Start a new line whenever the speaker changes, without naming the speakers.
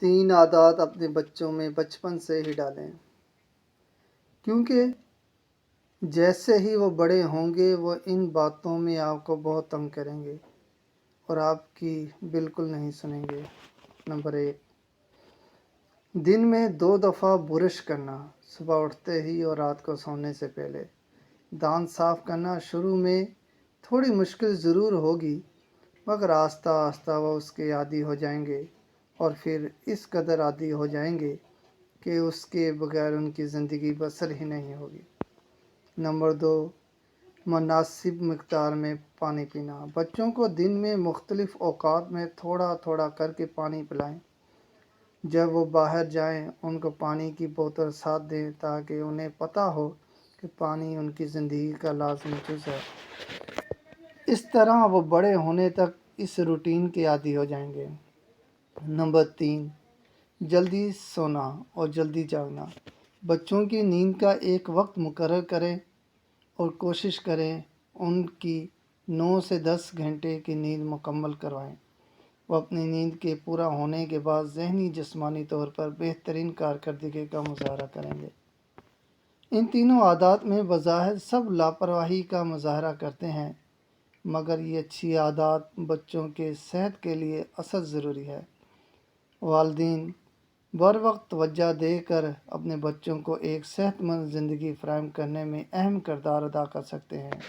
3 عادات اپنے بچوں میں بچپن سے ہی ڈالیں، کیونکہ جیسے ہی وہ بڑے ہوں گے وہ ان باتوں میں آپ کو بہت تنگ کریں گے اور آپ کی بالکل نہیں سنیں گے۔ نمبر 1، دن میں 2 دفعہ برش کرنا، صبح اٹھتے ہی اور رات کو سونے سے پہلے۔ دانت صاف کرنا شروع میں تھوڑی مشکل ضرور ہوگی، مگر آہستہ آہستہ وہ اس کے عادی ہو جائیں گے اور پھر اس قدر عادی ہو جائیں گے کہ اس کے بغیر ان کی زندگی بسر ہی نہیں ہوگی۔ نمبر 2، مناسب مقدار میں پانی پینا۔ بچوں کو دن میں مختلف اوقات میں تھوڑا تھوڑا کر کے پانی پلائیں۔ جب وہ باہر جائیں ان کو پانی کی بوتل ساتھ دیں تاکہ انہیں پتہ ہو کہ پانی ان کی زندگی کا لازمی جز ہے۔ اس طرح وہ بڑے ہونے تک اس روٹین کے عادی ہو جائیں گے۔ نمبر 3، جلدی سونا اور جلدی جاگنا۔ بچوں کی نیند کا ایک وقت مقرر کریں اور کوشش کریں ان کی 9 سے 10 گھنٹے کی نیند مکمل کروائیں۔ وہ اپنی نیند کے پورا ہونے کے بعد ذہنی جسمانی طور پر بہترین کارکردگی کا مظاہرہ کریں گے۔ ان تینوں عادات میں بظاہر سب لاپرواہی کا مظاہرہ کرتے ہیں، مگر یہ اچھی عادات بچوں کے صحت کے لیے اصل ضروری ہے۔ والدین بر وقت توجہ دے کر اپنے بچوں کو ایک صحت مند زندگی فراہم کرنے میں اہم کردار ادا کر سکتے ہیں۔